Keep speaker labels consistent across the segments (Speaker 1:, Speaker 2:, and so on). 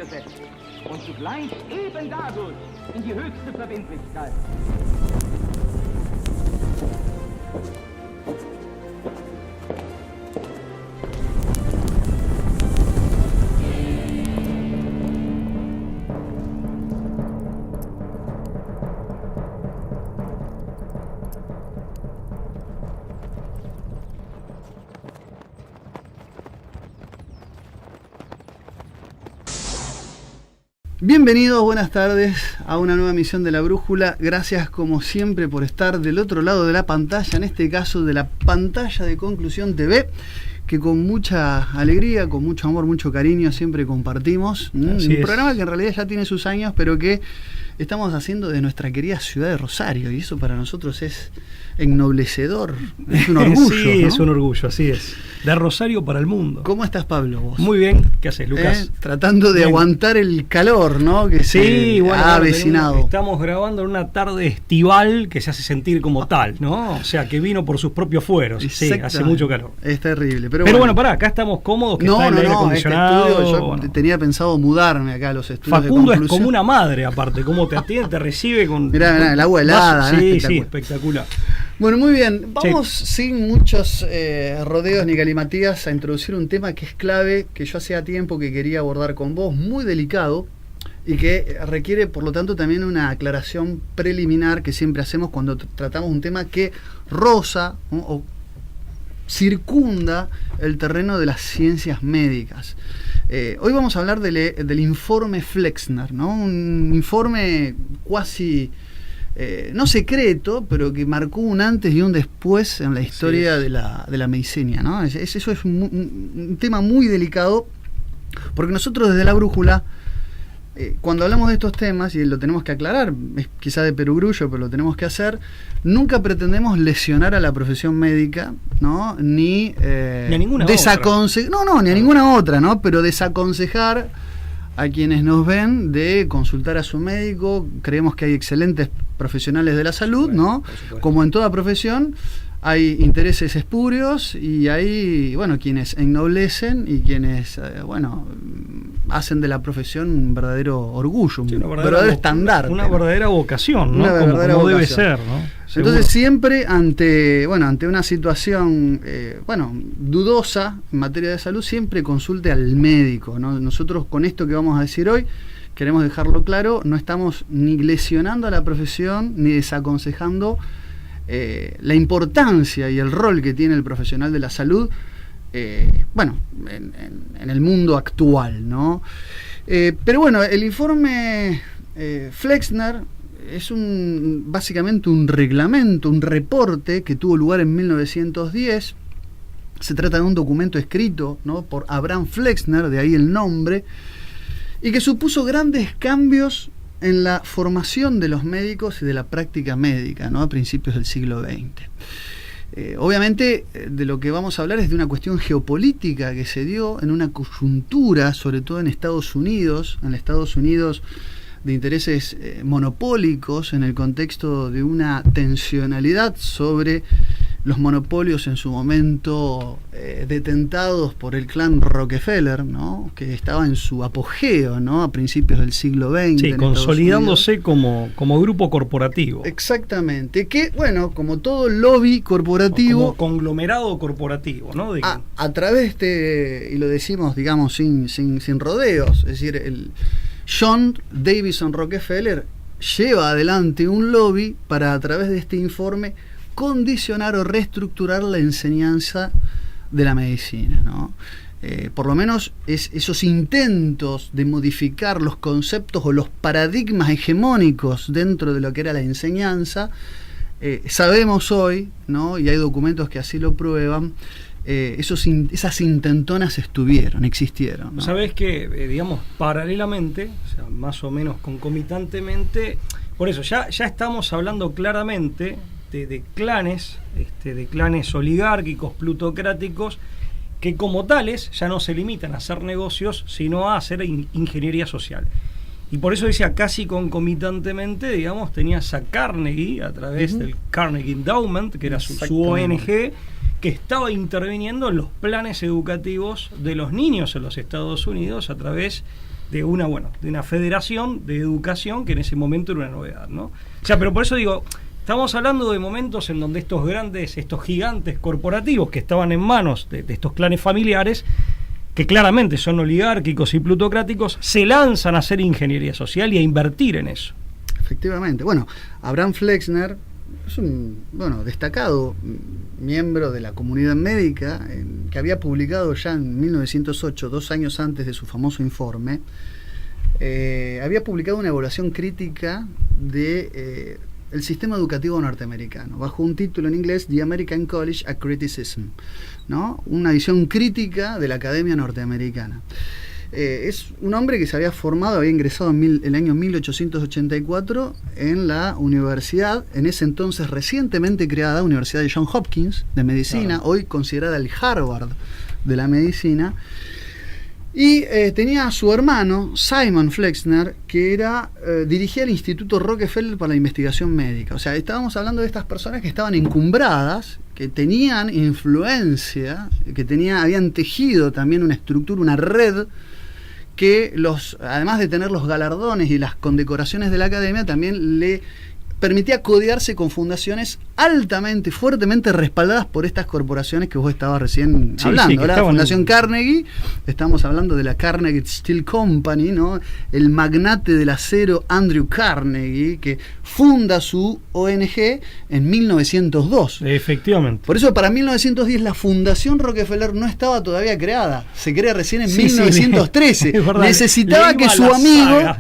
Speaker 1: durchgesetzt und zugleich eben dadurch in die höchste Verbindlichkeit.
Speaker 2: Bienvenidos, buenas tardes a una nueva emisión de La Brújula. Gracias como siempre por estar del otro lado de la pantalla, en este caso de la pantalla de Conclusión TV, que con mucha alegría, con mucho amor, mucho cariño siempre compartimos. Un programa que en realidad ya tiene sus años, pero que estamos haciendo de nuestra querida ciudad de Rosario, y eso para nosotros es ennoblecedor, es un orgullo.
Speaker 3: Sí,
Speaker 2: ¿no?
Speaker 3: Es un orgullo, así es. De Rosario para el mundo.
Speaker 2: ¿Cómo estás, Pablo, vos?
Speaker 3: Muy bien, ¿qué haces, Lucas?
Speaker 2: Tratando de aguantar el calor, ¿no? Que
Speaker 3: sí,
Speaker 2: se
Speaker 3: bueno,
Speaker 2: ha avecinado.
Speaker 3: Estamos grabando en una tarde estival que se hace sentir como tal, ¿no? O sea, que vino por sus propios fueros. Sí, hace mucho calor.
Speaker 2: Es terrible. Pero
Speaker 3: bueno, pará, acá estamos cómodos, que está el aire acondicionado.
Speaker 2: Este estudio, yo tenía pensado mudarme acá a los estudios.
Speaker 3: Facundo es como una madre, aparte, cómo te atiende, te recibe con...
Speaker 2: Mirá, el agua helada.
Speaker 3: Sí, espectacular.
Speaker 2: Bueno, muy bien. Vamos sin muchos rodeos ni galimatías a introducir un tema que es clave, que yo hacía tiempo que quería abordar con vos, muy delicado, y que requiere, por lo tanto, también una aclaración preliminar que siempre hacemos cuando tratamos un tema que roza, ¿no? O circunda el terreno de las ciencias médicas. Hoy vamos a hablar del informe Flexner, ¿no? Un informe cuasi... no secreto, pero que marcó un antes y un después en la historia de la medicina, ¿no? Eso es un tema muy delicado, porque nosotros desde La Brújula, cuando hablamos de estos temas, y lo tenemos que aclarar, es quizá de perogrullo, pero lo tenemos que hacer, nunca pretendemos lesionar a la profesión médica, ¿no? Ni
Speaker 3: a ninguna
Speaker 2: desaconsejar, ni a ninguna otra, ¿no? Pero desaconsejar a quienes nos ven de consultar a su médico. Creemos que hay excelentes profesionales de la salud, ¿no? Como en toda profesión, hay intereses espurios y hay, quienes ennoblecen y quienes, hacen de la profesión un verdadero orgullo, un verdadero estandarte.
Speaker 3: Una verdadera vocación, ¿no? Como debe ser, ¿no?
Speaker 2: Entonces siempre ante una situación dudosa en materia de salud, siempre consulte al médico, ¿no? Nosotros con esto que vamos a decir hoy queremos dejarlo claro, no estamos ni lesionando a la profesión ni desaconsejando la importancia y el rol que tiene el profesional de la salud en el mundo actual, ¿no? Pero bueno, el informe Flexner es básicamente un reglamento, un reporte que tuvo lugar en 1910. Se trata de un documento escrito, ¿no? por Abraham Flexner, de ahí el nombre, y que supuso grandes cambios en la formación de los médicos y de la práctica médica, ¿no? a principios del siglo XX. Obviamente, de lo que vamos a hablar es de una cuestión geopolítica que se dio en una coyuntura, sobre todo en Estados Unidos, de intereses monopólicos, en el contexto de una tensionalidad sobre los monopolios en su momento detentados por el clan Rockefeller, ¿no? que estaba en su apogeo, ¿no? a principios del siglo XX.
Speaker 3: Sí, consolidándose como grupo corporativo.
Speaker 2: Exactamente, que como todo lobby corporativo...
Speaker 3: Como conglomerado corporativo, ¿no?
Speaker 2: A través y lo decimos, digamos, sin rodeos, es decir, el John Davison Rockefeller lleva adelante un lobby para, a través de este informe, condicionar o reestructurar la enseñanza de la medicina, ¿no? Por lo menos esos intentos de modificar los conceptos o los paradigmas hegemónicos dentro de lo que era la enseñanza, sabemos hoy, ¿no? y hay documentos que así lo prueban, esas intentonas existieron, ¿no?
Speaker 3: Sabés que, paralelamente, o sea, más o menos concomitantemente, por eso ya estamos hablando claramente de clanes oligárquicos, plutocráticos, que como tales ya no se limitan a hacer negocios, sino a hacer ingeniería social. Y por eso decía, casi concomitantemente, tenías a Carnegie, a través del Carnegie Endowment, que era su ONG, que estaba interviniendo en los planes educativos de los niños en los Estados Unidos a través de una federación de educación que en ese momento era una novedad, ¿no? O sea, pero por eso digo, estamos hablando de momentos en donde estos gigantes corporativos que estaban en manos de estos clanes familiares, que claramente son oligárquicos y plutocráticos, se lanzan a hacer ingeniería social y a invertir en eso.
Speaker 2: Efectivamente. Bueno, Abraham Flexner es un destacado miembro de la comunidad médica que había publicado ya en 1908, 2 años antes de su famoso informe, había publicado una evaluación crítica de el sistema educativo norteamericano, bajo un título en inglés, The American College, a Criticism, ¿no? Una visión crítica de la academia norteamericana. Es un hombre que se había formado, había ingresado en el año 1884 en la universidad, en ese entonces recientemente creada, Universidad de Johns Hopkins, de medicina, claro, hoy considerada el Harvard de la medicina. Y tenía a su hermano, Simon Flexner, que dirigía el Instituto Rockefeller para la Investigación Médica. O sea, estábamos hablando de estas personas que estaban encumbradas, que tenían influencia, habían tejido también una estructura, una red, que además de tener los galardones y las condecoraciones de la academia, también le permitía codearse con fundaciones altamente, fuertemente respaldadas por estas corporaciones que vos estabas recién hablando. La Fundación Carnegie, estamos hablando de la Carnegie Steel Company, ¿no? El magnate del acero Andrew Carnegie, que funda su ONG en 1902.
Speaker 3: Efectivamente.
Speaker 2: Por eso para 1910 la Fundación Rockefeller no estaba todavía creada, se crea recién en 1913. Necesitaba que su amigo,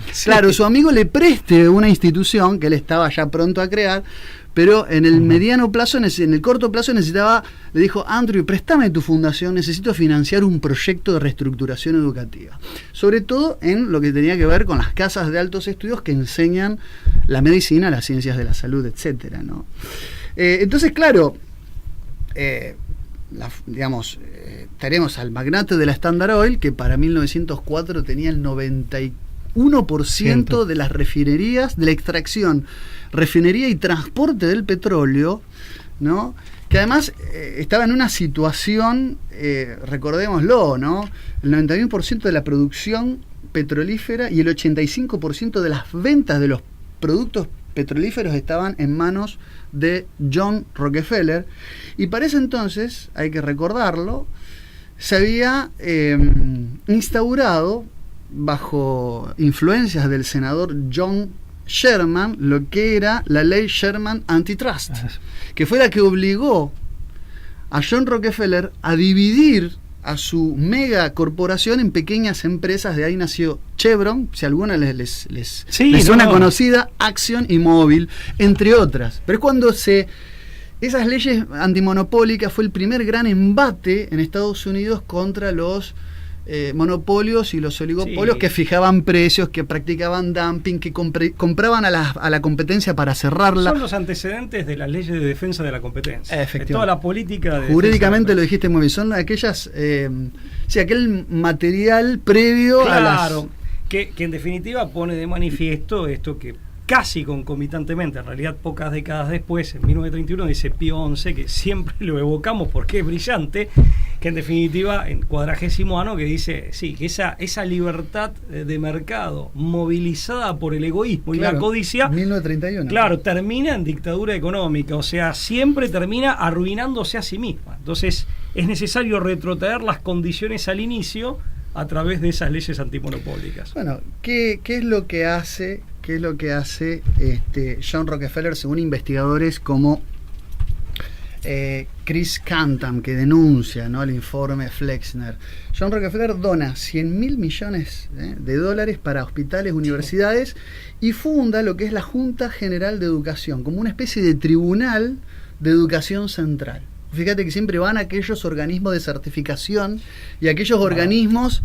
Speaker 2: su amigo le preste una institución que él estaba ya pronto a crear, pero en el mediano plazo, en el corto plazo le dijo, Andrew, préstame tu fundación, necesito financiar un proyecto de reestructuración educativa, sobre todo en lo que tenía que ver con las casas de altos estudios que enseñan la medicina, las ciencias de la salud, etcétera, ¿no? Entonces, claro, tenemos al magnate de la Standard Oil, que para 1904 tenía el 91% de las refinerías, de la extracción, refinería y transporte del petróleo, ¿no? Que además estaba en una situación, recordémoslo, ¿no? El 91% de la producción petrolífera y el 85% de las ventas de los productos petrolíferos estaban en manos de John Rockefeller, y para ese entonces, hay que recordarlo, se había instaurado, bajo influencias del senador John Sherman, lo que era la ley Sherman Antitrust, que fue la que obligó a John Rockefeller a dividir a su mega corporación en pequeñas empresas. De ahí nació Chevron, si alguna les suena conocida, Axion y Mobil, entre otras. Pero es cuando esas leyes antimonopólicas, fue el primer gran embate en Estados Unidos contra los monopolios y los oligopolios, que fijaban precios, que practicaban dumping, que compraban a la competencia para cerrarla.
Speaker 3: Son los antecedentes de las leyes de defensa de la competencia, de toda la política de
Speaker 2: jurídicamente lo dijiste muy bien, son aquellas aquel material previo a las...
Speaker 3: que en definitiva pone de manifiesto esto que casi concomitantemente, en realidad pocas décadas después, en 1931, dice Pío XI, que siempre lo evocamos porque es brillante, que en definitiva, en 40º año, que dice, sí, que esa libertad de mercado movilizada por el egoísmo y la codicia,
Speaker 2: 1931,
Speaker 3: claro, termina en dictadura económica, o sea, siempre termina arruinándose a sí misma. Entonces, es necesario retrotraer las condiciones al inicio a través de esas leyes antimonopólicas.
Speaker 2: Bueno, ¿qué es lo que hace John Rockefeller, según investigadores como Chris Cantam, que denuncia, ¿no?, el informe Flexner? John Rockefeller dona $100.000 millones de dólares para hospitales, universidades, y funda lo que es la Junta General de Educación, como una especie de tribunal de educación central. Fíjate que siempre van aquellos organismos de certificación y aquellos organismos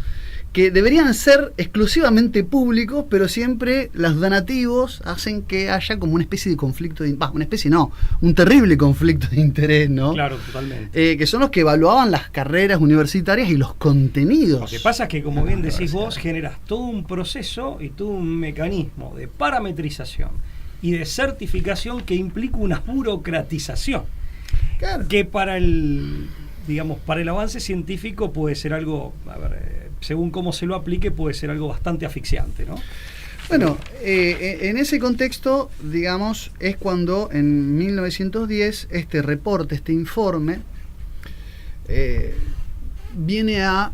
Speaker 2: que deberían ser exclusivamente públicos, pero siempre los donativos hacen que haya como una especie de conflicto un terrible conflicto de interés, ¿no?
Speaker 3: Claro, totalmente.
Speaker 2: Que son los que evaluaban las carreras universitarias y los contenidos.
Speaker 3: Lo que pasa es que, como bien decís vos, generas todo un proceso y todo un mecanismo de parametrización y de certificación que implica una burocratización. Claro. Que para el avance científico puede ser algo según cómo se lo aplique, puede ser algo bastante asfixiante, ¿no?
Speaker 2: Bueno, en ese contexto, digamos, es cuando en 1910 este reporte, este informe, viene a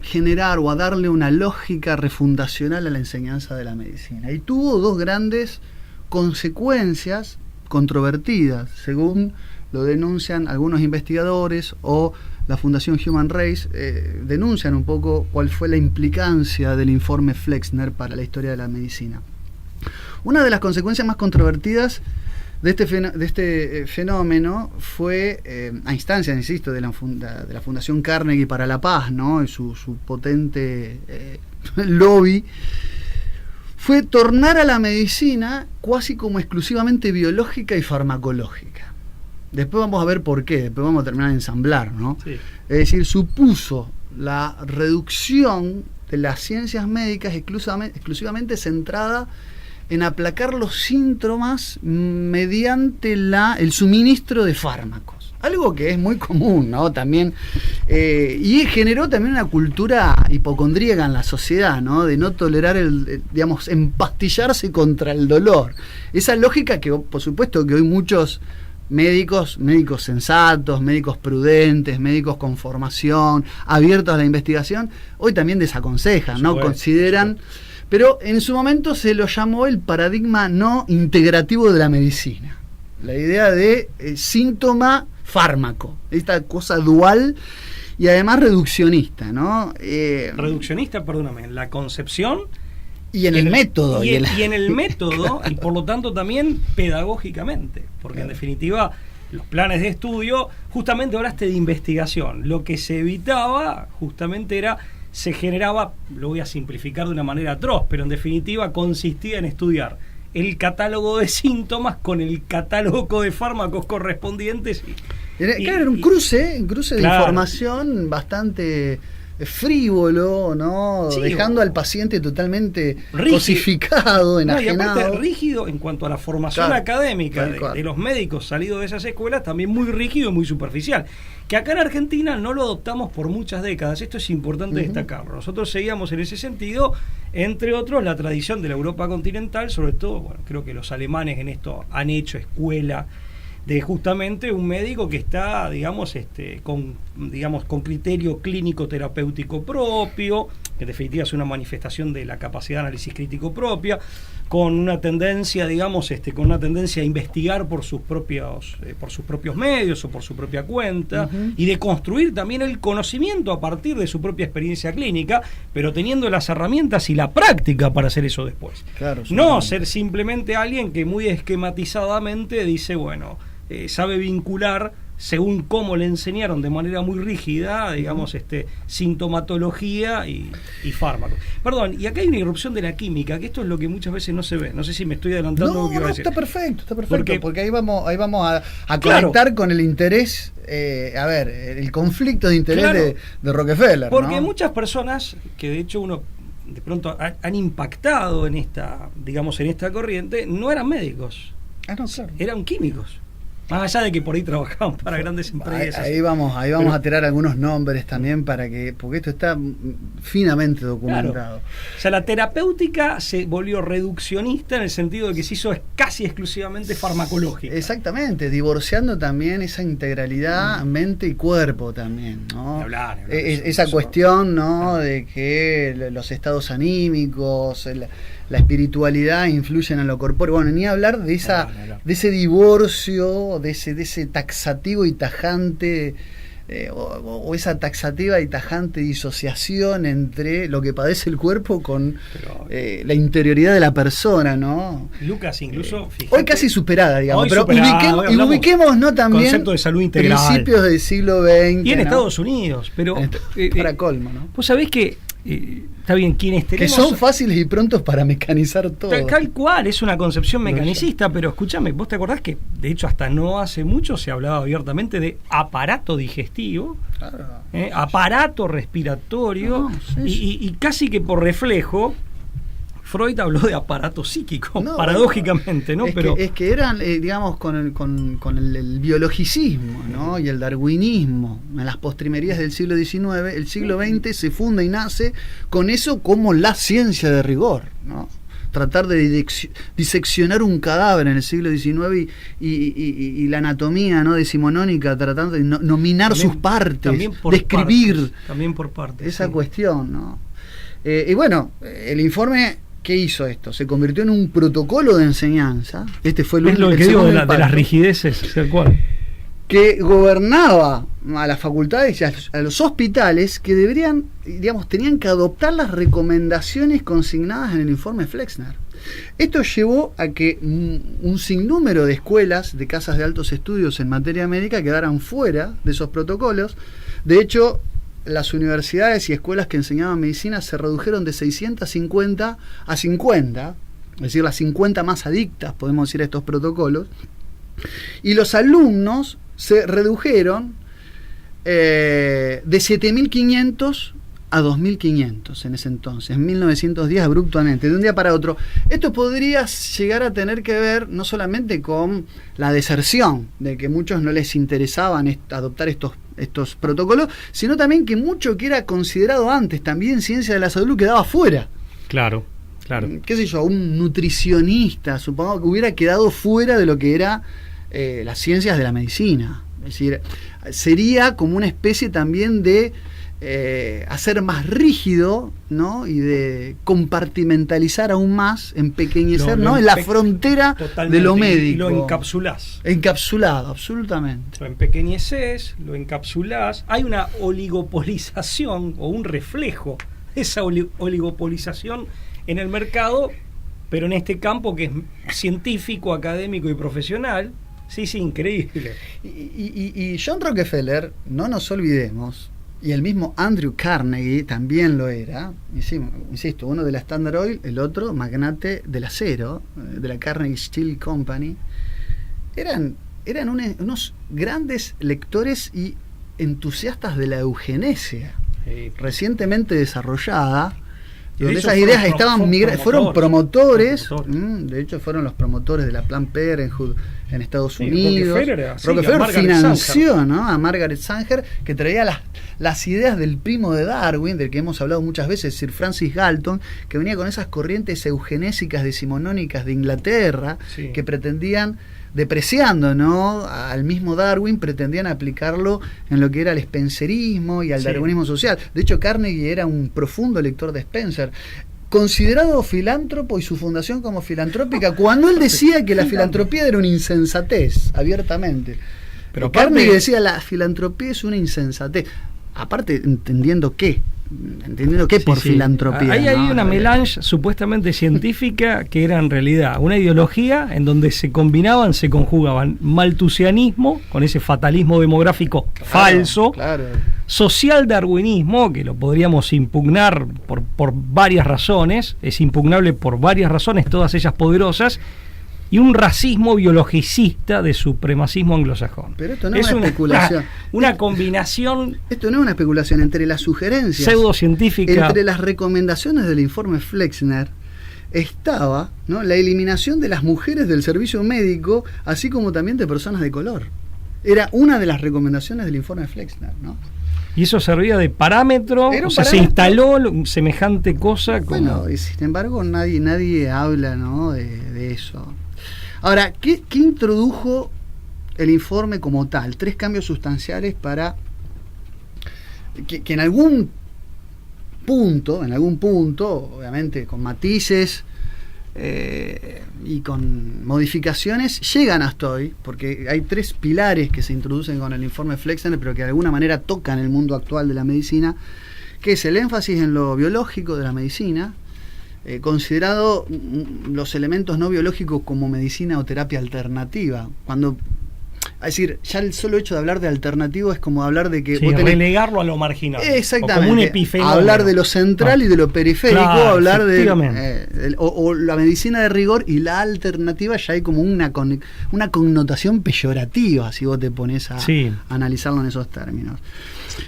Speaker 2: generar o a darle una lógica refundacional a la enseñanza de la medicina. Y tuvo dos grandes consecuencias controvertidas, según lo denuncian algunos investigadores, o la Fundación Human Race denuncian un poco cuál fue la implicancia del informe Flexner para la historia de la medicina. Una de las consecuencias más controvertidas de este fenómeno fue, a instancias, insisto, de la Fundación Carnegie para la Paz, ¿no? Y su potente lobby, fue tornar a la medicina casi como exclusivamente biológica y farmacológica. Después vamos a ver por qué, después vamos a terminar de ensamblar, ¿no? Sí. Es decir, supuso la reducción de las ciencias médicas exclusivamente centrada en aplacar los síntomas mediante el suministro de fármacos. Algo que es muy común, ¿no? También, y generó también una cultura hipocondríaca en la sociedad, ¿no? De no tolerar digamos, empastillarse contra el dolor. Esa lógica que, por supuesto, que hoy muchos médicos sensatos, médicos prudentes, médicos con formación, abiertos a la investigación, hoy también desaconsejan, ¿no? Consideran, pero en su momento se lo llamó el paradigma no integrativo de la medicina. La idea de síntoma-fármaco, esta cosa dual y además reduccionista, ¿no?
Speaker 3: Reduccionista, perdóname, en la concepción
Speaker 2: y en el método.
Speaker 3: Y en el método, y por lo tanto también pedagógicamente, porque claro, en definitiva los planes de estudio, justamente hablaste de investigación, lo que se evitaba justamente se generaba, lo voy a simplificar de una manera atroz, pero en definitiva consistía en estudiar el catálogo de síntomas con el catálogo de fármacos correspondientes.
Speaker 2: Era un cruce claro, de información bastante frívolo, ¿no? Sí, dejando al paciente totalmente rígido, cosificado, enajenado.
Speaker 3: Y aparte rígido en cuanto a la formación claro, académica de los médicos salidos de esas escuelas, también muy rígido y muy superficial. Que acá en Argentina no lo adoptamos por muchas décadas, esto es importante destacarlo. Nosotros seguíamos en ese sentido, entre otros, la tradición de la Europa continental, sobre todo, bueno, creo que los alemanes en esto han hecho escuela de justamente un médico que está, digamos, con criterio clínico terapéutico propio, que en definitiva es una manifestación de la capacidad de análisis crítico propia, con una tendencia, digamos, con una tendencia a investigar por sus propios medios o por su propia cuenta, y de construir también el conocimiento a partir de su propia experiencia clínica, pero teniendo las herramientas y la práctica para hacer eso después. Claro, no ser simplemente alguien que muy esquematizadamente dice, bueno, sabe vincular según cómo le enseñaron de manera muy rígida, digamos, sintomatología y fármacos. Perdón, y acá hay una irrupción de la química, que esto es lo que muchas veces no se ve. No sé si me estoy adelantando lo que iba a decir.
Speaker 2: Está perfecto, porque ahí vamos a conectar claro, con el interés, el conflicto de interés claro, de Rockefeller.
Speaker 3: Porque muchas personas, que de hecho uno de pronto han impactado en esta corriente, no eran médicos,
Speaker 2: claro,
Speaker 3: eran químicos. Más allá de que por ahí trabajaban para grandes empresas.
Speaker 2: Ahí vamos a tirar algunos nombres también porque esto está finamente documentado. Claro.
Speaker 3: O sea, la terapéutica se volvió reduccionista en el sentido de que se hizo casi exclusivamente farmacológica.
Speaker 2: Exactamente, divorciando también esa integralidad mente y cuerpo también, ¿no? Hablar, esa cuestión, ¿no? De que los estados anímicos, la espiritualidad influyen en lo corpóreo. Bueno, ni hablar de de ese divorcio, de ese taxativo y tajante, o esa taxativa y tajante disociación entre lo que padece el cuerpo con la interioridad de la persona, ¿no?
Speaker 3: Lucas, incluso,
Speaker 2: fíjate, hoy casi superada, digamos, pero ubiquemos, ¿no? También
Speaker 3: concepto de salud integral,
Speaker 2: principios del siglo XX.
Speaker 3: Y en Estados Unidos, pero
Speaker 2: para colmo, ¿no?
Speaker 3: Vos sabés que está bien, quienes tenemos...
Speaker 2: Que son fáciles y prontos para mecanizar todo.
Speaker 3: Tal cual, es una concepción mecanicista, pero escúchame, ¿vos te acordás que, de hecho, hasta no hace mucho se hablaba abiertamente de aparato digestivo, claro, aparato respiratorio, y casi que por reflejo, Freud habló de aparato psíquico,
Speaker 2: No,
Speaker 3: paradójicamente, ¿no?
Speaker 2: Es que eran, digamos, con el biologicismo, ¿no? Y el darwinismo, en las postrimerías del siglo XIX, el siglo XX se funda y nace con eso como la ciencia de rigor, ¿no? Tratar de diseccionar un cadáver en el siglo XIX y la anatomía, ¿no?, decimonónica, tratando de nominar también, sus partes, describir
Speaker 3: también por partes,
Speaker 2: esa cuestión, ¿no? Y bueno, el informe, ¿qué hizo esto? Se convirtió en un protocolo de enseñanza. Este fue
Speaker 3: es lo que digo de las rigideces, tal cual,
Speaker 2: que gobernaba a las facultades y a los hospitales, que deberían, digamos, tenían que adoptar las recomendaciones consignadas en el informe Flexner. Esto llevó a que un sinnúmero de escuelas, de casas de altos estudios en materia médica, quedaran fuera de esos protocolos. De hecho, las universidades y escuelas que enseñaban medicina se redujeron de 650 a 50, es decir, las 50 más adictas, podemos decir, a estos protocolos. Y los alumnos se redujeron de 7.500 a 2.500 en ese entonces, en 1910, abruptamente, de un día para otro. Esto podría llegar a tener que ver no solamente con la deserción, de que muchos no les interesaban adoptar estos protocolos, sino también que mucho que era considerado antes también ciencia de la salud quedaba fuera.
Speaker 3: Claro.
Speaker 2: Qué sé yo, un nutricionista, supongo que hubiera quedado fuera de lo que era las ciencias de la medicina. Es decir, sería como una especie también de hacer más rígido, ¿no? Y de compartimentalizar aún más, empequeñecer, ¿no? En la frontera de lo médico.
Speaker 3: Y lo encapsulás.
Speaker 2: Encapsulado, absolutamente.
Speaker 3: Lo empequeñeces, lo encapsulás. Hay una oligopolización o un reflejo de esa oligopolización en el mercado, pero en este campo que es científico, académico y profesional. Sí, increíble.
Speaker 2: Y John Rockefeller, no nos olvidemos, y el mismo Andrew Carnegie también lo era, insisto, uno de la Standard Oil, el otro magnate del acero, de la Carnegie Steel Company, eran unos grandes lectores y entusiastas de la eugenesia, recientemente desarrollada, donde esas ideas fueron promotores, de hecho fueron los promotores de la Planned Parenthood en Estados Unidos. Rockefeller financió, ¿no?, a Margaret Sanger, que traía las ideas del primo de Darwin, del que hemos hablado muchas veces, Sir Francis Galton, que venía con esas corrientes eugenésicas decimonónicas de Inglaterra, que pretendían, depreciando, ¿no?, al mismo Darwin, pretendían aplicarlo en lo que era el spencerismo y al darwinismo social. De hecho, Carnegie era un profundo lector de Spencer, considerado filántropo, y su fundación como filantrópica, cuando él decía que la filantropía era una insensatez, abiertamente. Pero Carnegie decía, la filantropía es una insensatez. Aparte, entendiendo qué por filantropía.
Speaker 3: Ahí hay una melange supuestamente científica que era en realidad una ideología en donde se conjugaban malthusianismo, con ese fatalismo demográfico falso, social darwinismo, que lo podríamos impugnar por varias razones, es impugnable por varias razones, todas ellas poderosas, y un racismo biologicista de supremacismo anglosajón.
Speaker 2: Pero esto no es una especulación.
Speaker 3: Una combinación.
Speaker 2: Esto no es una especulación. Entre las sugerencias
Speaker 3: pseudocientíficas,
Speaker 2: entre las recomendaciones del informe Flexner, estaba, ¿no?, la eliminación de las mujeres del servicio médico, así como también de personas de color. Era una de las recomendaciones del informe Flexner, ¿no?
Speaker 3: Y eso servía de parámetro, se instaló semejante cosa.
Speaker 2: Bueno, y sin embargo nadie habla, ¿no?, de eso. Ahora, ¿qué introdujo el informe como tal? 3 cambios sustanciales para que en algún punto, obviamente con matices y con modificaciones, llegan hasta hoy, porque hay 3 pilares que se introducen con el informe Flexner, pero que de alguna manera tocan el mundo actual de la medicina, que es el énfasis en lo biológico de la medicina, considerado los elementos no biológicos como medicina o terapia alternativa. Cuando Es decir, ya el solo hecho de hablar de alternativo es como hablar de que...
Speaker 3: Sí,
Speaker 2: vos tenés...
Speaker 3: relegarlo a lo marginal.
Speaker 2: Exactamente.
Speaker 3: Como un epifenómeno.
Speaker 2: Hablar de lo central y de lo periférico,
Speaker 3: claro,
Speaker 2: hablar de... o la medicina de rigor y la alternativa ya hay como una connotación peyorativa si vos te pones a analizarlo en esos términos.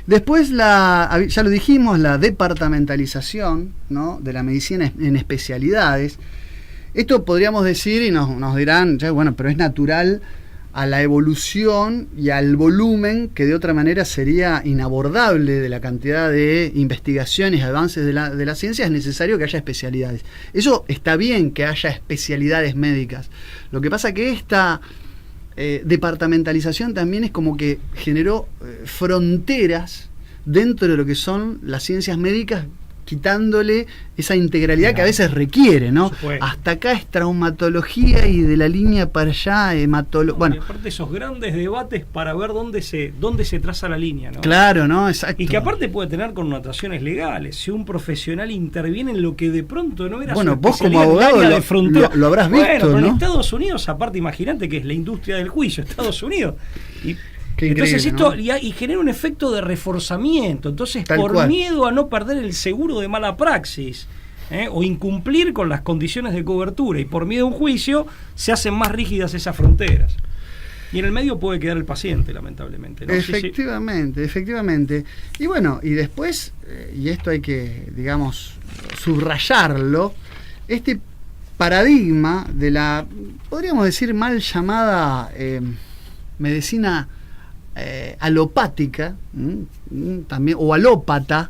Speaker 2: Después, ya lo dijimos, la departamentalización, ¿no?, de la medicina en especialidades. Esto podríamos decir, y nos dirán, ya, bueno, pero es natural a la evolución y al volumen que de otra manera sería inabordable de la cantidad de investigaciones y avances de la ciencia, es necesario que haya especialidades. Eso está bien, que haya especialidades médicas. Lo que pasa que esta departamentalización también es como que generó fronteras dentro de lo que son las ciencias médicas, quitándole esa integralidad que a veces requiere, ¿no? Hasta acá es traumatología y de la línea para allá hematología. Bueno,
Speaker 3: y aparte esos grandes debates para ver dónde se traza la línea, ¿no?
Speaker 2: Claro, ¿no? Exacto.
Speaker 3: Y que aparte puede tener connotaciones legales. Si un profesional interviene en lo que de pronto no era
Speaker 2: bueno,
Speaker 3: su
Speaker 2: vos como
Speaker 3: especialidad,
Speaker 2: abogado
Speaker 3: de frontera.
Speaker 2: Lo habrás visto,
Speaker 3: pero
Speaker 2: ¿no?
Speaker 3: en Estados Unidos, aparte, imagínate que es la industria del juicio, Estados Unidos. Y
Speaker 2: qué
Speaker 3: entonces esto,
Speaker 2: ¿no?
Speaker 3: y genera un efecto de reforzamiento. Entonces,
Speaker 2: Tal
Speaker 3: por
Speaker 2: cual.
Speaker 3: miedo a no perder el seguro de mala praxis, o incumplir con las condiciones de cobertura, y por miedo a un juicio, se hacen más rígidas esas fronteras. Y en el medio puede quedar el paciente, lamentablemente, ¿no?
Speaker 2: Efectivamente, efectivamente. Y bueno, y después, y esto hay que, digamos, subrayarlo, este paradigma de la, podríamos decir, mal llamada medicina alopática, también, o alópata,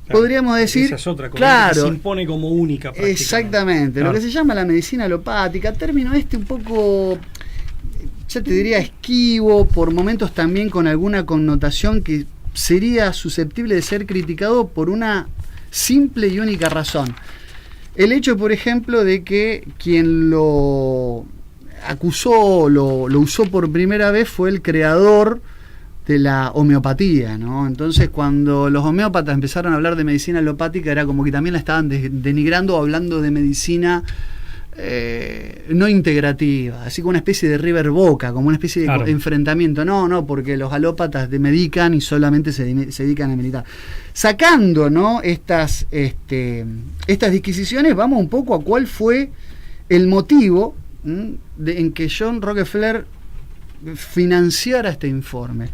Speaker 2: claro, podríamos decir,
Speaker 3: esa es otra cosa,
Speaker 2: claro,
Speaker 3: que se impone como única prácticamente.
Speaker 2: Exactamente, claro. Lo que se llama la medicina alopática, término un poco, ya te diría, esquivo, por momentos también con alguna connotación que sería susceptible de ser criticado por una simple y única razón. El hecho, por ejemplo, de que quien lo acusó, lo usó por primera vez fue el creador de la homeopatía, ¿no? Entonces, cuando los homeópatas empezaron a hablar de medicina alopática, era como que también la estaban denigrando, hablando de medicina no integrativa, así como una especie de River Boca, como una especie de enfrentamiento. No, porque los alópatas medican y solamente se dedican a medicar. Sacando, ¿no?, estas disquisiciones, vamos un poco a cuál fue el motivo en que John Rockefeller financiara este informe.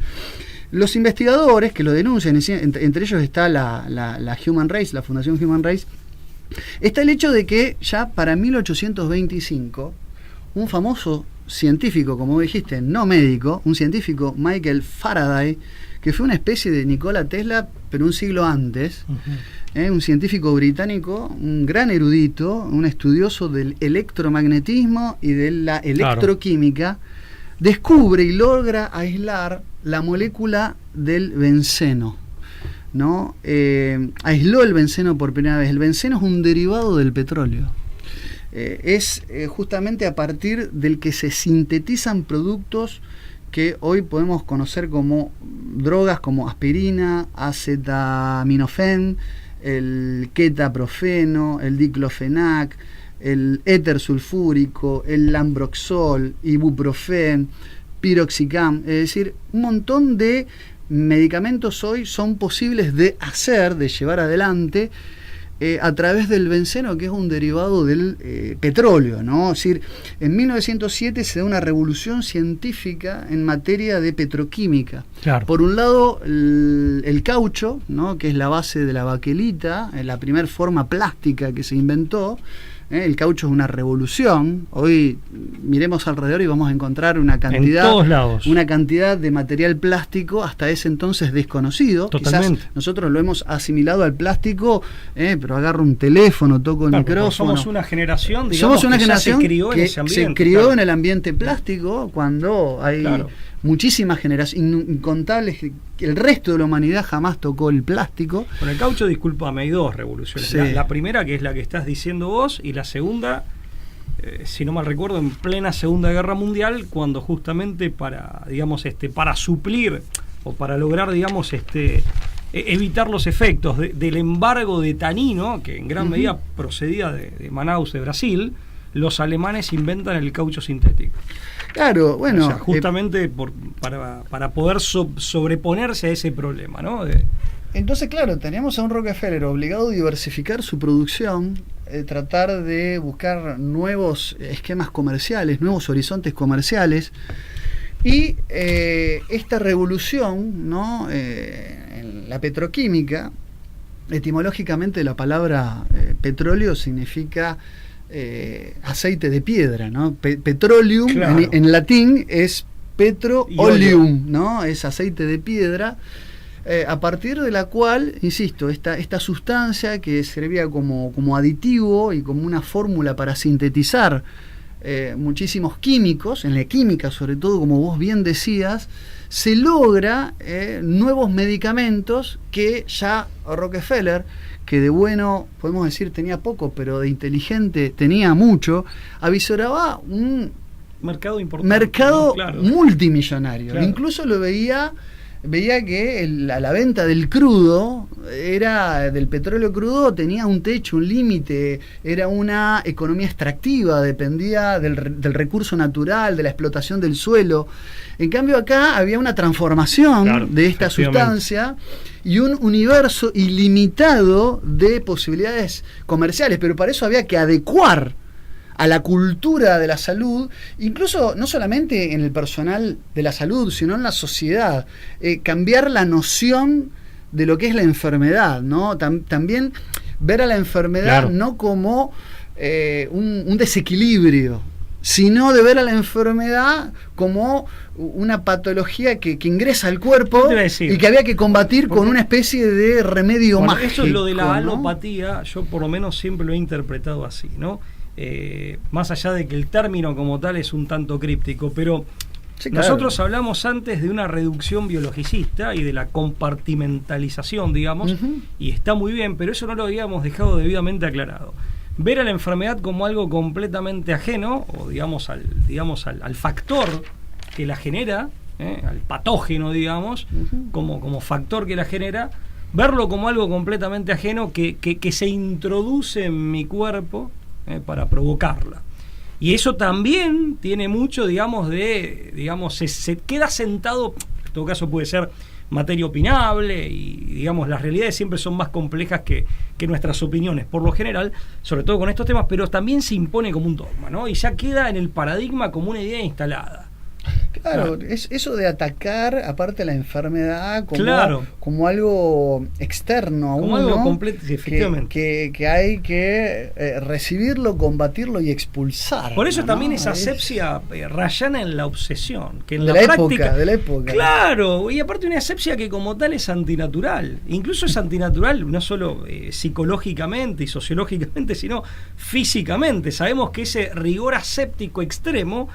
Speaker 2: Los investigadores que lo denuncian, entre ellos está la Human Race, la Fundación Human Race, está el hecho de que ya para 1825 un famoso científico, como dijiste, no médico, un científico, Michael Faraday, que fue una especie de Nikola Tesla, pero un siglo antes, un científico británico, un gran erudito, un estudioso del electromagnetismo y de la electroquímica, descubre y logra aislar la molécula del benceno, ¿no? Aisló el benceno por primera vez. El benceno es un derivado del petróleo. Es justamente a partir del que se sintetizan productos que hoy podemos conocer como drogas como aspirina, acetaminofén, el ketaprofeno, el diclofenac, el éter sulfúrico, el lambroxol, ibuprofen, piroxicam. Es decir, un montón de medicamentos hoy son posibles de llevar adelante a través del benceno, que es un derivado del petróleo, ¿no? Es decir, en 1907 se da una revolución científica en materia de petroquímica. Claro. Por un lado, el caucho, ¿no?, que es la base de la baquelita, la primera forma plástica que se inventó. El caucho es una revolución. Hoy miremos alrededor y vamos a encontrar una cantidad,
Speaker 3: en todos lados,
Speaker 2: una cantidad de material plástico hasta ese entonces desconocido.
Speaker 3: Totalmente.
Speaker 2: Quizás nosotros lo hemos asimilado al plástico, pero agarro un teléfono, toco el micrófono.
Speaker 3: Somos una generación, digamos, se crió en ese ambiente.
Speaker 2: Se crió en el ambiente plástico, cuando hay muchísimas generaciones, incontables. El resto de la humanidad jamás tocó el plástico.
Speaker 3: Con el caucho, discúlpame, hay dos revoluciones.
Speaker 2: Sí.
Speaker 3: La primera, que es la que estás diciendo vos, y la segunda, si no mal recuerdo, en plena Segunda Guerra Mundial, cuando justamente para suplir o para lograr, evitar los efectos del embargo de tanino, que en gran medida procedía de Manaus, de Brasil, los alemanes inventan el caucho sintético.
Speaker 2: Claro, bueno.
Speaker 3: O sea, justamente para poder sobreponerse a ese problema, ¿no?
Speaker 2: Entonces, claro, tenemos a un Rockefeller obligado a diversificar su producción, tratar de buscar nuevos esquemas comerciales, nuevos horizontes comerciales. Y esta revolución, ¿no? En la petroquímica, etimológicamente la palabra petróleo significa aceite de piedra, ¿no? Petroleum, claro. en latín es petro-oleum, ¿no? Es aceite de piedra, a partir de la cual, insisto, esta sustancia que servía como aditivo y como una fórmula para sintetizar muchísimos químicos, en la química sobre todo, como vos bien decías, se logra nuevos medicamentos que ya Rockefeller, que de bueno, podemos decir, tenía poco, pero de inteligente tenía mucho, avisoraba un
Speaker 3: mercado importante,
Speaker 2: mercado, ¿no? Claro. Multimillonario. Claro. Incluso lo veía que la venta del crudo, del petróleo crudo, tenía un techo, un límite, era una economía extractiva, dependía del recurso natural, de la explotación del suelo. En cambio acá había una transformación, claro, de esta sustancia y un universo ilimitado de posibilidades comerciales, pero para eso había que adecuar a la cultura de la salud, incluso no solamente en el personal de la salud, sino en la sociedad, cambiar la noción de lo que es la enfermedad, ¿no? También ver a la enfermedad, claro, no como un desequilibrio, sino de ver a la enfermedad como una patología que ingresa al cuerpo y que había que combatir con una especie de remedio mágico.
Speaker 3: Eso es lo de la alopatía, ¿no? Yo por lo menos siempre lo he interpretado así, ¿no? Más allá de que el término como tal es un tanto críptico, pero sí, claro, nosotros hablamos antes de una reducción biologicista y de la compartimentalización, digamos, y está muy bien, pero eso no lo habíamos dejado debidamente aclarado. Ver a la enfermedad como algo completamente ajeno, o digamos al factor que la genera, al patógeno, digamos, como factor que la genera, verlo como algo completamente ajeno que se introduce en mi cuerpo para provocarla. Y eso también tiene mucho, se queda sentado, en todo caso puede ser materia opinable, y digamos las realidades siempre son más complejas que nuestras opiniones, por lo general, sobre todo con estos temas, pero también se impone como un dogma, ¿no? Y ya queda en el paradigma como una idea instalada.
Speaker 2: Claro, es eso de atacar aparte la enfermedad como algo externo a
Speaker 3: como
Speaker 2: uno,
Speaker 3: algo completo, efectivamente,
Speaker 2: que hay que recibirlo, combatirlo y expulsar.
Speaker 3: Por eso también esa asepsia rayana en la obsesión, que en la práctica,
Speaker 2: de la época.
Speaker 3: Claro, y aparte una asepsia que como tal es antinatural. Incluso es antinatural no solo psicológicamente y sociológicamente, sino físicamente. Sabemos que ese rigor aséptico extremo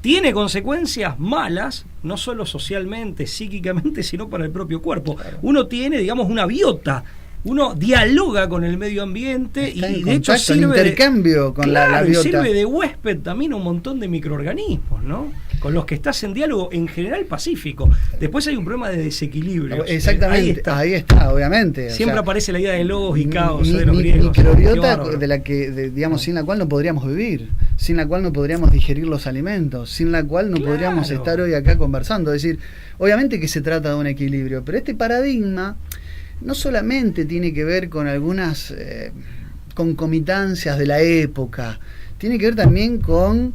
Speaker 3: tiene consecuencias malas, no solo socialmente, psíquicamente, sino para el propio cuerpo. Claro. Uno tiene, digamos, una biota, uno dialoga con el medio ambiente y de hecho sirve
Speaker 2: de intercambio con la biota.
Speaker 3: Sirve de huésped también a un montón de microorganismos, ¿no? Con los que estás en diálogo, en general pacífico. Después hay un problema de desequilibrio.
Speaker 2: Exactamente, ahí está, obviamente.
Speaker 3: Siempre aparece la idea de logos y caos de los griegos.
Speaker 2: Microbiota de la que, sin la cual no podríamos vivir, sin la cual no podríamos digerir los alimentos, sin la cual no podríamos estar hoy acá conversando. Es decir, obviamente que se trata de un equilibrio, pero este paradigma no solamente tiene que ver con algunas concomitancias de la época, tiene que ver también con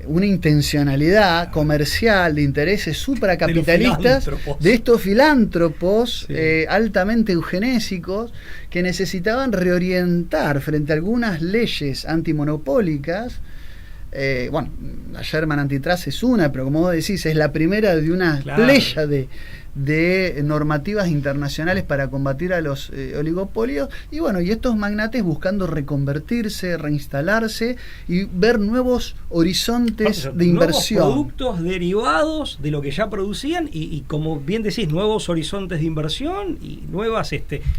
Speaker 2: una intencionalidad comercial de intereses supracapitalistas de estos filántropos altamente eugenésicos que necesitaban reorientar frente a algunas leyes antimonopólicas. La Sherman Antitrust es una, pero como vos decís, es la primera de una playa de normativas internacionales para combatir a los oligopolios, y estos magnates buscando reconvertirse, reinstalarse y ver nuevos horizontes de inversión.
Speaker 3: Nuevos productos derivados de lo que ya producían y como bien decís, nuevos horizontes de inversión y nuevas,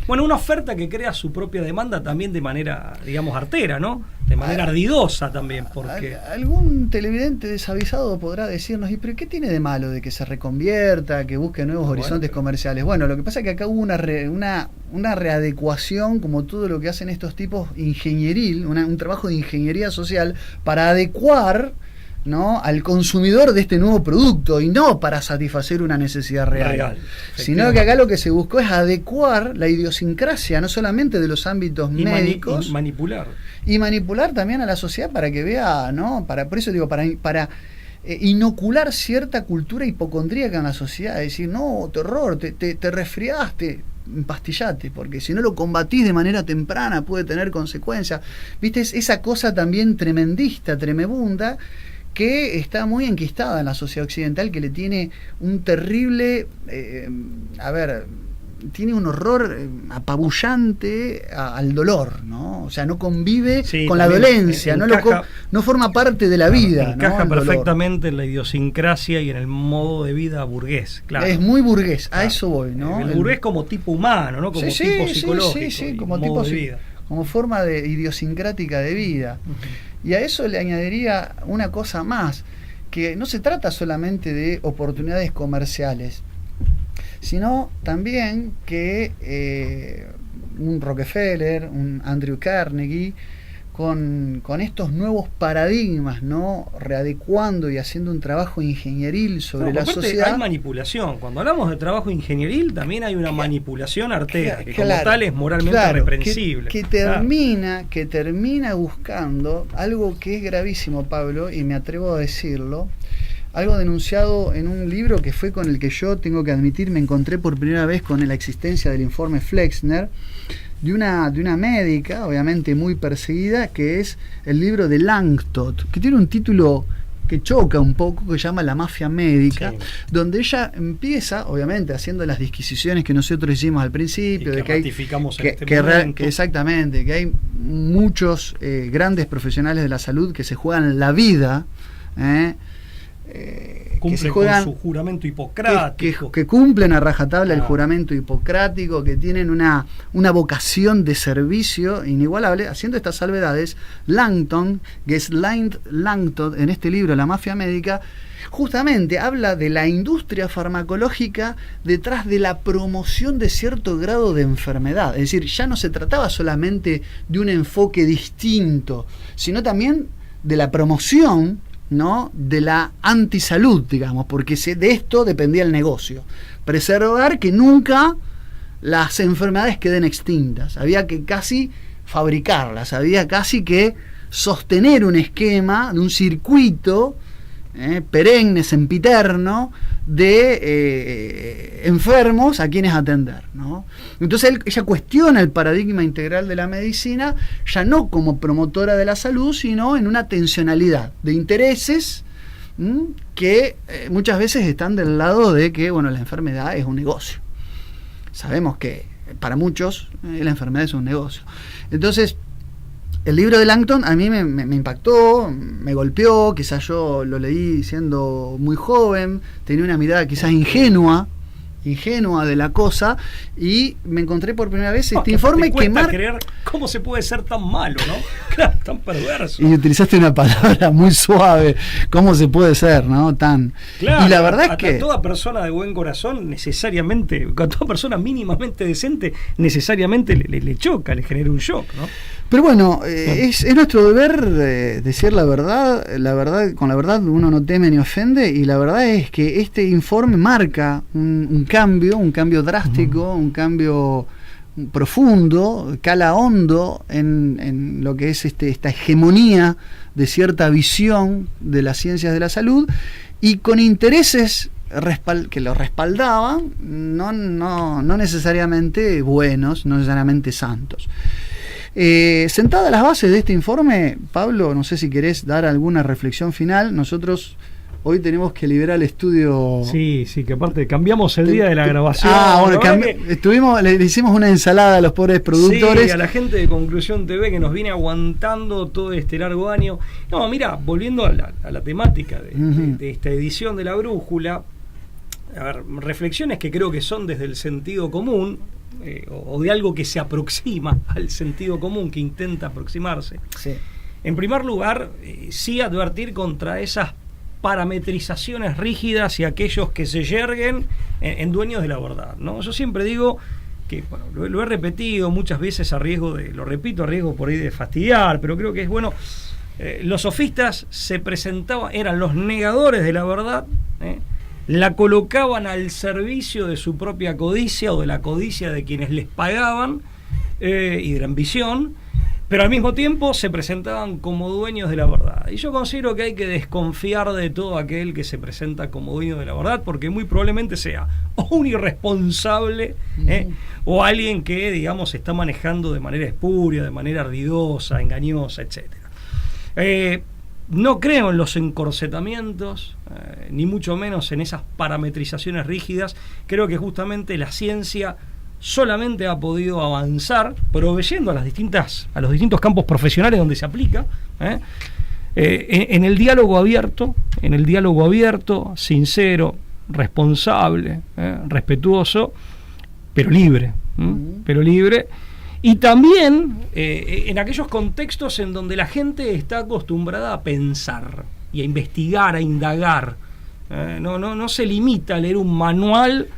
Speaker 3: una oferta que crea su propia demanda también de manera, digamos, artera, ¿no? De manera ardidosa también, porque
Speaker 2: algún televidente desavisado podrá decirnos, ¿y pero qué tiene de malo de que se reconvierta, que busque nuevos nuevos horizontes comerciales. Bueno, lo que pasa es que acá hubo una readecuación, como todo lo que hacen estos tipos, ingenieril, un trabajo de ingeniería social para adecuar, ¿no?, al consumidor de este nuevo producto, y no para satisfacer una necesidad real, sino que acá lo que se buscó es adecuar la idiosincrasia no solamente de los ámbitos médicos, y manipular también a la sociedad para que vea, ¿no?, por eso digo, para inocular cierta cultura hipocondríaca en la sociedad, es decir, no, terror, te resfriaste, empastillate, porque si no lo combatís de manera temprana puede tener consecuencias. ¿Viste? Es esa cosa también tremendista, tremebunda, que está muy enquistada en la sociedad occidental, que le tiene un terrible, tiene un horror apabullante al dolor, ¿no? O sea, no convive con la dolencia, no forma parte de la vida.
Speaker 3: Encaja,
Speaker 2: ¿no?,
Speaker 3: perfectamente en la idiosincrasia y en el modo de vida burgués, claro.
Speaker 2: Es muy burgués, a eso voy, ¿no?
Speaker 3: El burgués como tipo humano, ¿no? Como tipo psicológico.
Speaker 2: Sí, como tipo de vida. Como forma de idiosincrática de vida. Y a eso le añadiría una cosa más, que no se trata solamente de oportunidades comerciales, sino también que un Rockefeller, un Andrew Carnegie, con estos nuevos paradigmas, ¿no?, readecuando y haciendo un trabajo ingenieril sobre la sociedad.
Speaker 3: Hay manipulación. Cuando hablamos de trabajo ingenieril, también hay una manipulación artera, que como tal es moralmente reprensible. Que termina buscando algo que es gravísimo, Pablo, y me atrevo a decirlo, algo denunciado en un libro que fue con el que yo, tengo que admitir, me encontré por primera vez con la existencia del informe Flexner, de una médica, obviamente muy perseguida, que es el libro de Langton, que tiene un título que choca un poco, que se llama La mafia médica, donde ella empieza, obviamente, haciendo las disquisiciones que nosotros hicimos al principio, de que ratificamos exactamente, que hay muchos grandes profesionales de la salud que se juegan la vida, cumplen con su juramento hipocrático,
Speaker 2: que cumplen a rajatabla el juramento hipocrático, que tienen una vocación de servicio inigualable. Haciendo estas salvedades, Langton, Langton, en este libro La mafia médica, justamente habla de la industria farmacológica detrás de la promoción de cierto grado de enfermedad. Es decir, ya no se trataba solamente de un enfoque distinto, sino también de la promoción, ¿no?, de la antisalud, digamos, porque de esto dependía el negocio. Preservar que nunca las enfermedades queden extintas. Había que casi fabricarlas, había casi que sostener un esquema de un circuito perenne, sempiterno, de enfermos a quienes atender, ¿no? Entonces ella cuestiona el paradigma integral de la medicina, ya no como promotora de la salud, sino en una tensionalidad de intereses que muchas veces están del lado de que, bueno, la enfermedad es un negocio. Sabemos que para muchos la enfermedad es un negocio. Entonces, el libro de Langton a mí me impactó, me golpeó, quizás yo lo leí siendo muy joven, tenía una mirada quizás ingenua de la cosa, y me encontré por primera vez este informe que marca
Speaker 3: creer cómo se puede ser tan malo, ¿no? Claro, tan perverso.
Speaker 2: Y utilizaste una palabra muy suave, cómo se puede ser, ¿no? Tan.
Speaker 3: Claro,
Speaker 2: y la verdad es que
Speaker 3: a toda persona de buen corazón necesariamente, a toda persona mínimamente decente necesariamente le choca, le genera un shock, ¿no?
Speaker 2: Pero bueno, es nuestro deber decir la verdad, con la verdad uno no teme ni ofende, y la verdad es que este informe marca un cambio drástico, un cambio profundo, cala hondo en lo que es esta hegemonía de cierta visión de las ciencias de la salud, y con intereses que lo respaldaban, no necesariamente buenos, no necesariamente santos. Sentadas las bases de este informe, Pablo, no sé si querés dar alguna reflexión final. Nosotros hoy tenemos que liberar el estudio.
Speaker 3: Sí, que aparte cambiamos el día de la grabación.
Speaker 2: Bueno, le hicimos una ensalada a los pobres productores.
Speaker 3: Sí, a la gente de Conclusión TV que nos viene aguantando todo este largo año. No, mira, volviendo a la temática de esta edición de La Brújula, a ver, reflexiones que creo que son desde el sentido común, o de algo que se aproxima al sentido común, que intenta aproximarse.
Speaker 2: Sí.
Speaker 3: En primer lugar, sí advertir contra esas parametrizaciones rígidas y aquellos que se yerguen en dueños de la verdad, ¿no? Yo siempre digo que, bueno, lo he repetido muchas veces a riesgo por ahí de fastidiar, pero creo que es bueno. Los sofistas se presentaban, eran los negadores de la verdad, la colocaban al servicio de su propia codicia o de la codicia de quienes les pagaban y de la ambición, pero al mismo tiempo se presentaban como dueños de la verdad. Y yo considero que hay que desconfiar de todo aquel que se presenta como dueño de la verdad, porque muy probablemente sea o un irresponsable o alguien que, digamos, se está manejando de manera espuria, de manera ardidosa, engañosa, etcétera. No creo en los encorsetamientos, ni mucho menos en esas parametrizaciones rígidas. Creo que justamente la ciencia solamente ha podido avanzar proveyendo a los distintos campos profesionales donde se aplica, en el diálogo abierto, sincero, responsable, respetuoso, pero libre, y también en aquellos contextos en donde la gente está acostumbrada a pensar y a investigar, a indagar. No se limita a leer un manual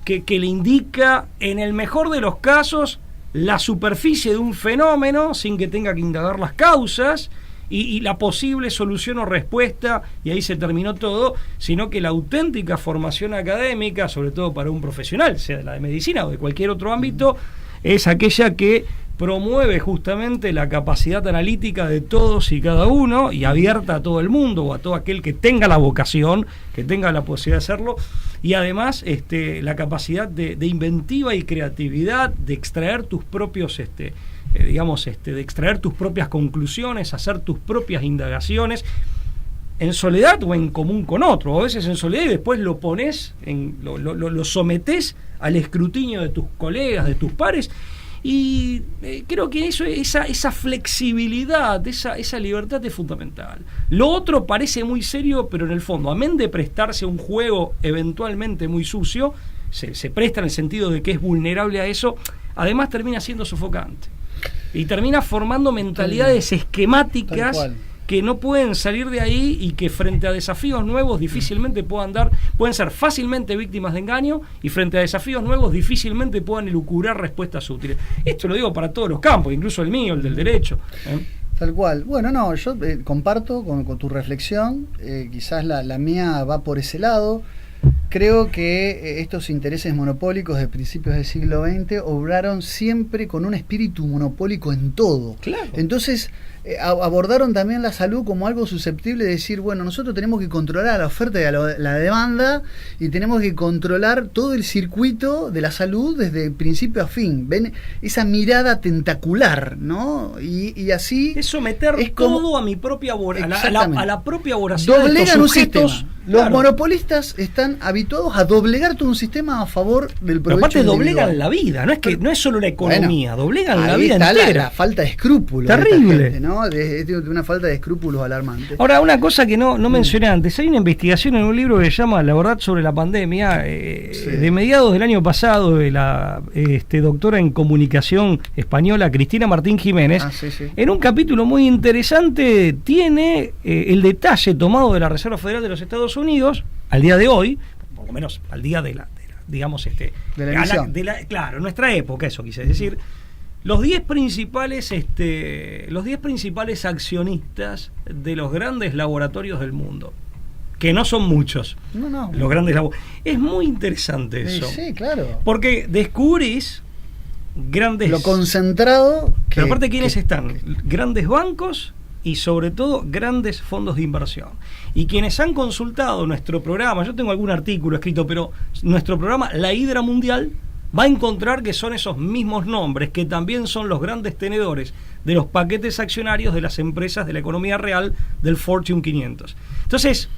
Speaker 3: que le indica, en el mejor de los casos, la superficie de un fenómeno sin que tenga que indagar las causas y la posible solución o respuesta, y ahí se terminó todo, sino que la auténtica formación académica, sobre todo para un profesional, sea de la de medicina o de cualquier otro ámbito, es aquella que promueve justamente la capacidad analítica de todos y cada uno, y abierta a todo el mundo o a todo aquel que tenga la vocación, que tenga la posibilidad de hacerlo, y además la capacidad de inventiva y creatividad, de extraer tus propios de extraer tus propias conclusiones, hacer tus propias indagaciones en soledad o en común con otro, o a veces en soledad, y después lo pones lo sometés al escrutinio de tus colegas, de tus pares. Y creo que esa flexibilidad, esa libertad es fundamental. Lo otro parece muy serio, pero en el fondo, amén de prestarse a un juego eventualmente muy sucio, se presta en el sentido de que es vulnerable a eso, además termina siendo sofocante. Y termina formando mentalidades esquemáticas que no pueden salir de ahí, y que frente a desafíos nuevos difícilmente pueden ser fácilmente víctimas de engaño, y frente a desafíos nuevos difícilmente puedan elucubrar respuestas útiles. Esto lo digo para todos los campos, incluso el mío, el del derecho.
Speaker 2: Tal cual. Bueno, no, yo comparto con tu reflexión, quizás la mía va por ese lado. Creo que estos intereses monopólicos de principios del siglo XX obraron siempre con un espíritu monopólico en todo. Claro. Entonces abordaron también la salud como algo susceptible de decir, bueno, nosotros tenemos que controlar la oferta y la demanda, y tenemos que controlar todo el circuito de la salud desde principio a fin. Ven esa mirada tentacular, ¿no? Y así
Speaker 3: es someter todo a mi propia a la propia voracidad.
Speaker 2: Doblegan un sistema. Los
Speaker 3: Claro.
Speaker 2: monopolistas están habituados a doblegar todo un sistema a favor del provecho.
Speaker 3: Pero aparte
Speaker 2: individual.
Speaker 3: doblegan la vida, no es solo la economía, doblegan la vida
Speaker 2: está
Speaker 3: entera.
Speaker 2: La falta de escrúpulos.
Speaker 3: Terrible.
Speaker 2: De esta gente, ¿no? De una falta de escrúpulos alarmante.
Speaker 3: Ahora, una cosa que no mencioné antes, hay una investigación en un libro que se llama La verdad sobre la pandemia, de mediados del año pasado, de la doctora en comunicación española Cristina Martín Jiménez. En un capítulo muy interesante tiene el detalle tomado de la Reserva Federal de los Estados Unidos al día de hoy, por lo menos al día de la digamos
Speaker 2: de la emisión.
Speaker 3: Claro, nuestra época, eso quise decir. Los 10 principales accionistas de los grandes laboratorios del mundo, que no son muchos.
Speaker 2: No.
Speaker 3: Los grandes es muy interesante eso.
Speaker 2: Sí, claro.
Speaker 3: Porque descubrís grandes...
Speaker 2: Lo concentrado...
Speaker 3: Pero aparte, ¿quiénes están? Grandes bancos y sobre todo grandes fondos de inversión. Y quienes han consultado nuestro programa, yo tengo algún artículo escrito, pero nuestro programa, La Hidra Mundial, va a encontrar que son esos mismos nombres, que también son los grandes tenedores de los paquetes accionarios de las empresas de la economía real del Fortune 500. Entonces,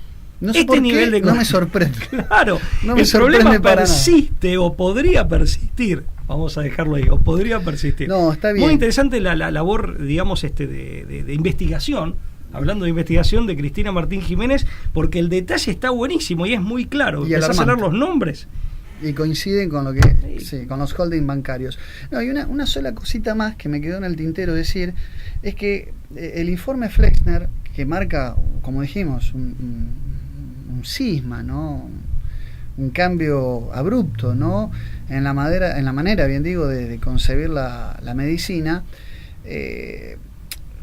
Speaker 2: no sé por
Speaker 3: nivel
Speaker 2: qué,
Speaker 3: de...
Speaker 2: no me sorprende.
Speaker 3: Claro,
Speaker 2: no me
Speaker 3: el problema
Speaker 2: para
Speaker 3: persiste nada. O podría persistir. Vamos a dejarlo ahí, o podría persistir.
Speaker 2: No, está bien.
Speaker 3: Muy interesante la labor, digamos, de investigación, hablando de investigación, de Cristina Martín Jiménez, porque el detalle está buenísimo y es muy claro. Empezás a leer los nombres.
Speaker 2: Y coinciden con lo que con los holding bancarios. No, y una sola cosita más que me quedó en el tintero decir, es que el informe Flexner, que marca, como dijimos, un cisma, ¿no? Un cambio abrupto, ¿no? En la manera, bien digo, de concebir la medicina,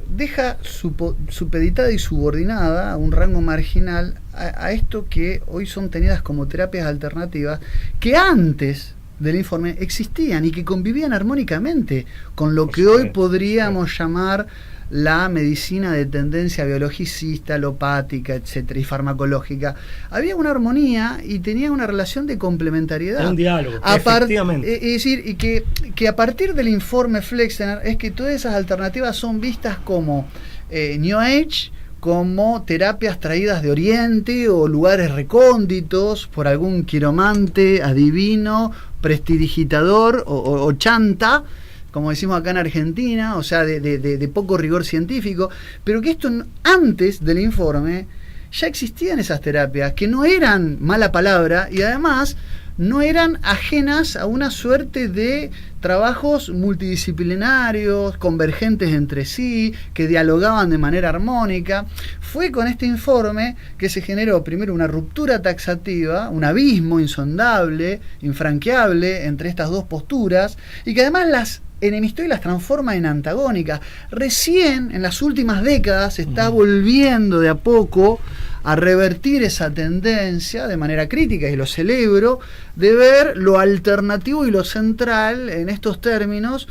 Speaker 2: deja supeditada y subordinada a un rango marginal a esto que hoy son tenidas como terapias alternativas, que antes del informe existían y que convivían armónicamente con lo que hoy podríamos llamar la medicina de tendencia biologicista, alopática, etcétera, y farmacológica. Había una armonía y tenía una relación de complementariedad.
Speaker 3: Un diálogo, efectivamente.
Speaker 2: Es decir, y que a partir del informe Flexner es que todas esas alternativas son vistas como New Age, como terapias traídas de Oriente o lugares recónditos por algún quiromante, adivino, prestidigitador o chanta, como decimos acá en Argentina, o sea, de poco rigor científico, pero que esto antes del informe ya existían esas terapias, que no eran mala palabra y además no eran ajenas a una suerte de trabajos multidisciplinarios, convergentes entre sí, que dialogaban de manera armónica. Fue con este informe que se generó primero una ruptura taxativa, un abismo insondable, infranqueable entre estas dos posturas, y que además las enemistó y las transforma en antagónicas. Recién, en las últimas décadas, se está volviendo de a poco a revertir esa tendencia de manera crítica, y lo celebro, de ver lo alternativo y lo central en estos términos,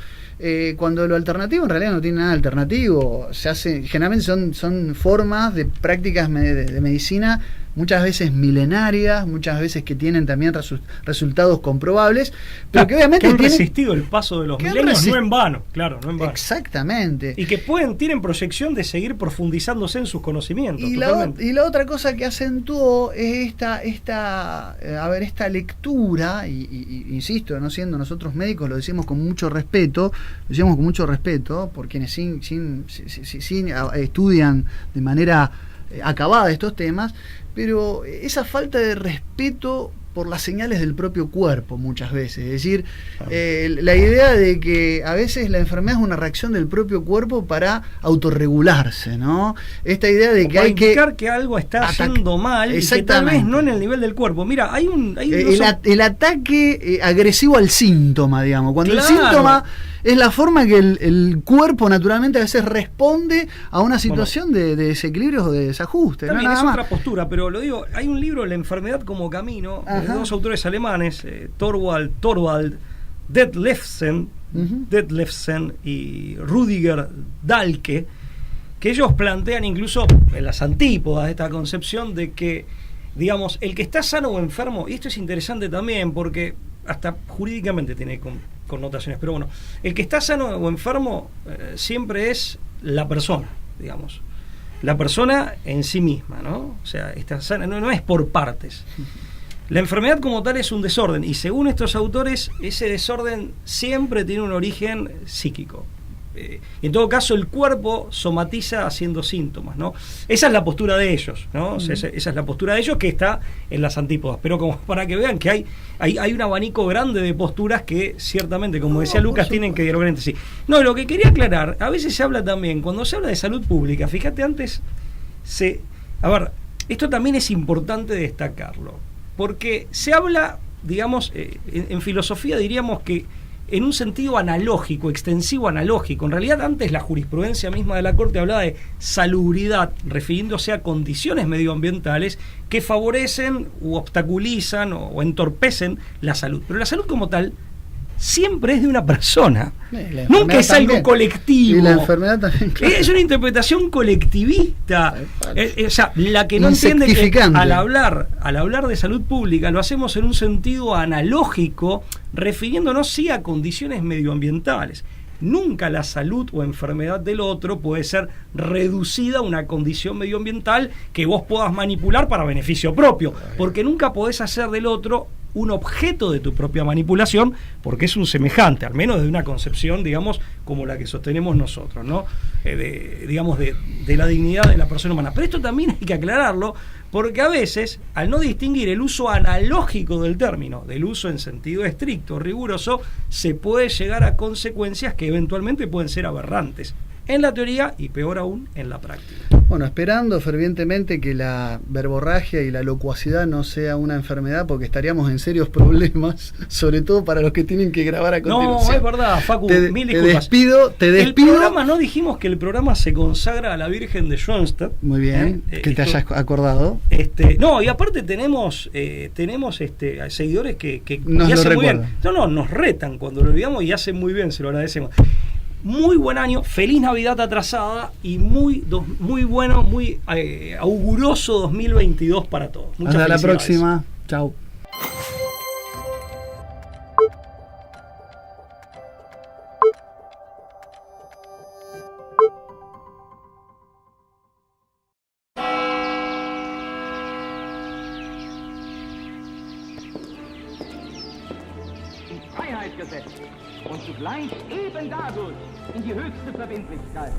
Speaker 2: cuando lo alternativo en realidad no tiene nada alternativo. Se hace, generalmente son formas de prácticas de medicina muchas veces milenarias, muchas veces que tienen también resultados comprobables, pero que obviamente
Speaker 3: que han resistido el paso de los milenios, no en vano, claro, no en vano.
Speaker 2: Exactamente.
Speaker 3: Y que tienen proyección de seguir profundizándose en sus conocimientos.
Speaker 2: Y la otra cosa que acentuó es esta lectura, y insisto, no siendo nosotros médicos, lo decimos con mucho respeto, por quienes sin estudian de manera acabada estos temas, pero esa falta de respeto por las señales del propio cuerpo muchas veces, es decir, la idea de que a veces la enfermedad es una reacción del propio cuerpo para autorregularse, ¿no? Esta idea de que hay que
Speaker 3: indicar que algo está haciendo mal y que tal vez no en el nivel del cuerpo. Mira,
Speaker 2: el ataque agresivo al síntoma, digamos, cuando el síntoma es la forma que el cuerpo naturalmente a veces responde a una situación de desequilibrios o de desajuste.
Speaker 3: También
Speaker 2: ¿no?
Speaker 3: es otra postura, pero lo digo, hay un libro, La enfermedad como camino, de dos autores alemanes, Thorwald Detlefsen y Rüdiger Dahlke, que ellos plantean incluso en las antípodas de esta concepción de que, digamos, el que está sano o enfermo, y esto es interesante también porque hasta jurídicamente tiene connotaciones, pero bueno, el que está sano o enfermo siempre es la persona, digamos, la persona en sí misma, ¿no? O sea, está sana, no es por partes. La enfermedad como tal es un desorden, y según estos autores, ese desorden siempre tiene un origen psíquico. En todo caso, el cuerpo somatiza haciendo síntomas, ¿no? Esa es la postura de ellos, ¿no? O sea, esa es la postura de ellos que está en las antípodas. Pero como para que vean que hay un abanico grande de posturas que ciertamente, como decía Lucas, tienen que dialogar entre sí. No, lo que quería aclarar, a veces se habla también, cuando se habla de salud pública, fíjate antes, esto también es importante destacarlo, porque se habla, digamos, en filosofía diríamos que en un sentido analógico, extensivo analógico. En realidad antes la jurisprudencia misma de la Corte hablaba de salubridad, refiriéndose a condiciones medioambientales que favorecen u obstaculizan o entorpecen la salud. Pero la salud como tal siempre es de una persona, nunca es algo colectivo.
Speaker 2: Y la enfermedad también, claro.
Speaker 3: Es una interpretación colectivista, o sea, la que no entiende que al hablar de salud pública lo hacemos en un sentido analógico, refiriéndonos sí a condiciones medioambientales. Nunca la salud o enfermedad del otro puede ser reducida a una condición medioambiental que vos puedas manipular para beneficio propio, porque nunca podés hacer del otro un objeto de tu propia manipulación, porque es un semejante, al menos de una concepción, digamos, como la que sostenemos nosotros, ¿no? Digamos, de la dignidad de la persona humana. Pero esto también hay que aclararlo, porque a veces, al no distinguir el uso analógico del término, del uso en sentido estricto, riguroso, se puede llegar a consecuencias que eventualmente pueden ser aberrantes en la teoría y peor aún en la práctica.
Speaker 2: Bueno, esperando fervientemente que la verborragia y la locuacidad no sea una enfermedad, porque estaríamos en serios problemas, sobre todo para los que tienen que grabar a continuación.
Speaker 3: No, es verdad, Facu, mil
Speaker 2: te
Speaker 3: disculpas.
Speaker 2: Te despido.
Speaker 3: El programa, no dijimos que el programa se consagra a la Virgen de Schoenstatt.
Speaker 2: Muy bien, que te hayas acordado.
Speaker 3: No, y aparte tenemos seguidores que
Speaker 2: Nos
Speaker 3: y
Speaker 2: lo
Speaker 3: hacen muy bien.
Speaker 2: recuerdan.
Speaker 3: No, nos retan cuando lo olvidamos y hacen muy bien, se lo agradecemos. Muy buen año, feliz Navidad atrasada y muy bueno, muy auguroso 2022 para todos. Muchas
Speaker 2: Hasta la
Speaker 3: felicidades.
Speaker 2: próxima. Chau.
Speaker 1: Freiheit gesetzt und zugleich eben dadurch in die höchste Verbindlichkeit.